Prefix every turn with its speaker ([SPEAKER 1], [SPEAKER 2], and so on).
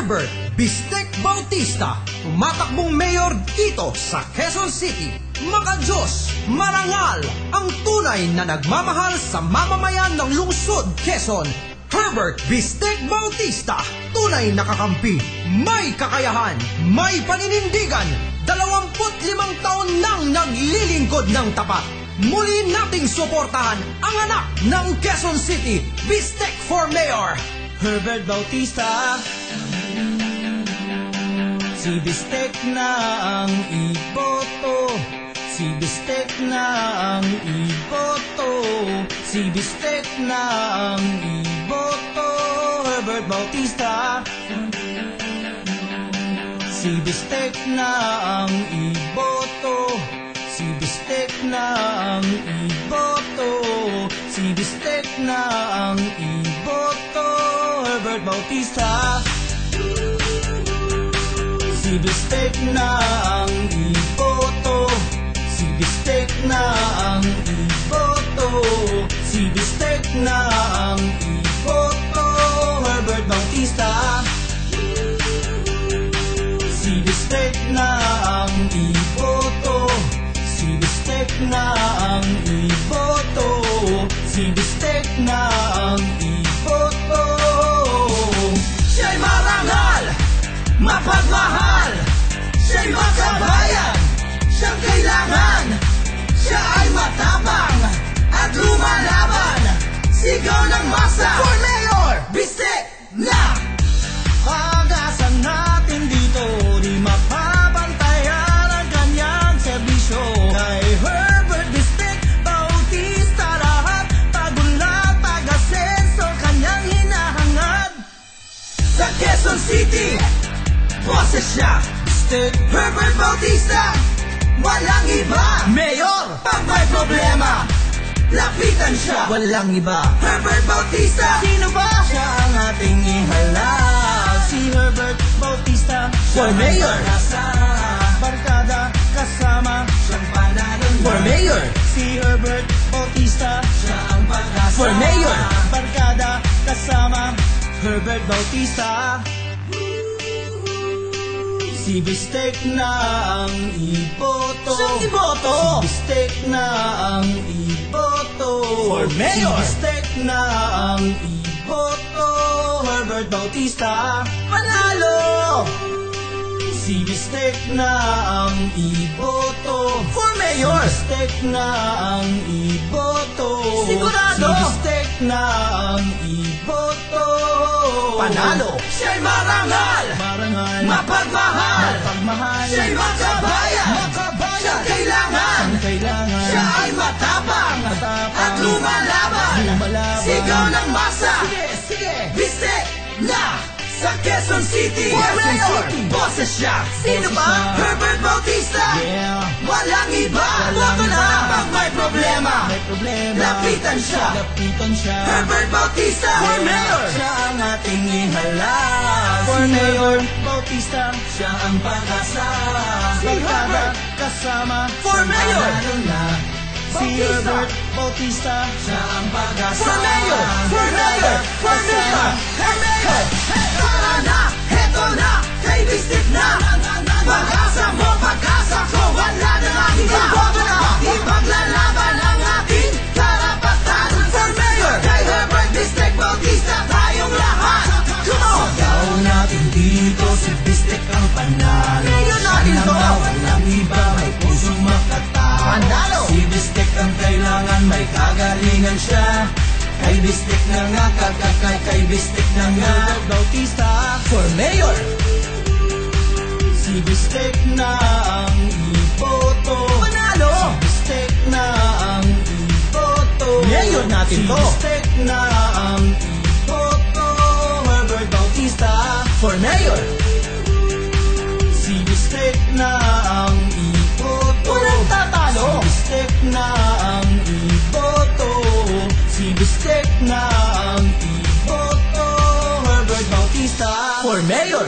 [SPEAKER 1] Herbert Bistek Bautista, tumatakbong mayor dito sa Quezon City. Maka-Diyos, marangal, ang tunay na nagmamahal sa mamamayan ng lungsod Quezon. Herbert Bistek Bautista, tunay na kakampi, may kakayahan, may paninindigan, 25 taon nang naglilingkod ng tapat. Muli nating suportahan ang anak ng Quezon City, Bistek for Mayor,
[SPEAKER 2] Herbert Bautista. Si Bistek na ang iboto, si Bistek na ang iboto, si Bistek na ang iboto, Herbert Bautista. Si Bistek na ang iboto, si Bistek na ang iboto, si Bistek na ang iboto, Herbert Bautista. Si Bistek na ang iboto, si Bistek na ang iboto, si Bistek na ang iboto, Herbert Bautista. Si Bistek na ang iboto, si Bistek na ang iboto, si Bistek na ang iboto.
[SPEAKER 1] siya'y marangal, mapagmahal, siya'y makabayan, siyang kailangan, siya ay matapang at lumalaban, sigaw ng masa, for Mayor, Bistek na!
[SPEAKER 2] Pag-asa natin dito, di mapapantayan ang kanyang serbisyo. Kay Herbert Bistek Bautista, lahat tagulat, pag-asenso, kanyang hinahangad.
[SPEAKER 1] Sa Quezon City, boses siya,
[SPEAKER 2] Bistek
[SPEAKER 1] Herbert Bautista, walang iba.
[SPEAKER 2] Mayor,
[SPEAKER 1] Pag may problema, lapitan siya,
[SPEAKER 2] walang iba.
[SPEAKER 1] Herbert Bautista.
[SPEAKER 2] Sino ba siya ang ating ihalal? Si Herbert Bautista,
[SPEAKER 1] For Mayor.
[SPEAKER 2] Barkada kasama,
[SPEAKER 1] Siyang panalo na.
[SPEAKER 2] For Mayor. Si Herbert Bautista,
[SPEAKER 1] Siya ang pag-asa.
[SPEAKER 2] For Mayor. Barkada kasama, Herbert Bautista. Si Bistek na ang iboto,
[SPEAKER 1] Siyang iboto.
[SPEAKER 2] Si Bistek na ang iboto,
[SPEAKER 1] For Mayor.
[SPEAKER 2] Si Bistek na ang iboto, Herbert Bautista.
[SPEAKER 1] Panalo!
[SPEAKER 2] Si Bistek na ang iboto,
[SPEAKER 1] For Mayor.
[SPEAKER 2] Si Bistek na ang iboto,
[SPEAKER 1] Sigurado.
[SPEAKER 2] Si Bistek na ang iboto.
[SPEAKER 1] Panalo! Siya'y marangal,
[SPEAKER 2] Marangal,
[SPEAKER 1] mapagmahal,
[SPEAKER 2] mapagmahal,
[SPEAKER 1] siya'y makabayan, siyang kailangan,
[SPEAKER 2] kailangan,
[SPEAKER 1] siya ay matapang at lumalaban, sigaw ng masa,
[SPEAKER 2] sige,
[SPEAKER 1] Bistek na! Sa Quezon City,
[SPEAKER 2] For Mayor.
[SPEAKER 1] boses siya. Sino ba? Herbert Bautista.
[SPEAKER 2] Yeah.
[SPEAKER 1] Walang iba.
[SPEAKER 2] Walang
[SPEAKER 1] Boto na
[SPEAKER 2] iba.
[SPEAKER 1] pag may problema.
[SPEAKER 2] May problema,
[SPEAKER 1] Lapitan siya.
[SPEAKER 2] lapitan siya.
[SPEAKER 1] Herbert Bautista. For Mayor.
[SPEAKER 2] Siya ang ating ihalal. For Mayor Bautista, siya ang pag-asa.
[SPEAKER 1] Si
[SPEAKER 2] Barkada
[SPEAKER 1] Herbert.
[SPEAKER 2] kasama,
[SPEAKER 1] For Mayor.
[SPEAKER 2] panalo na. Si
[SPEAKER 1] Bautista.
[SPEAKER 2] Herbert Bautista, siya ang pag-asa.
[SPEAKER 1] For Mayor. For Mayor. For Mayor. For Mayor. Tara na. Heto na. Kay Bistek na. Pag-asa mo, pag-asa ko. Wala na lang iba. Ipaglalaban ang ating karapatan. For Mayor. Kay Herbert Bistek Bautista. Tayong lahat. Come on.
[SPEAKER 2] Sigaw natin dito, si Bistek ang panalo.
[SPEAKER 1] Mayor natin
[SPEAKER 2] Siya
[SPEAKER 1] to.
[SPEAKER 2] na nga, walang iba, may pusong makatao.
[SPEAKER 1] Panalo.
[SPEAKER 2] Si Bistek ang kailangan, may kagalingan siya. Kay Bistek na nga, kay Bistek na nga. Herbert Bautista,
[SPEAKER 1] For Mayor.
[SPEAKER 2] si Bistek na ang iboto.
[SPEAKER 1] Panalo.
[SPEAKER 2] Si Bistek na ang iboto.
[SPEAKER 1] Mayor natin
[SPEAKER 2] Si
[SPEAKER 1] to.
[SPEAKER 2] Bistek na ang iboto. Herbert Bautista,
[SPEAKER 1] For Mayor.
[SPEAKER 2] si Bistek na ang iboto.
[SPEAKER 1] Walang tatalo.
[SPEAKER 2] Si Bistek na ang iboto. Si Bistek na ang iboto. Herbert Bautista,
[SPEAKER 1] For Mayor.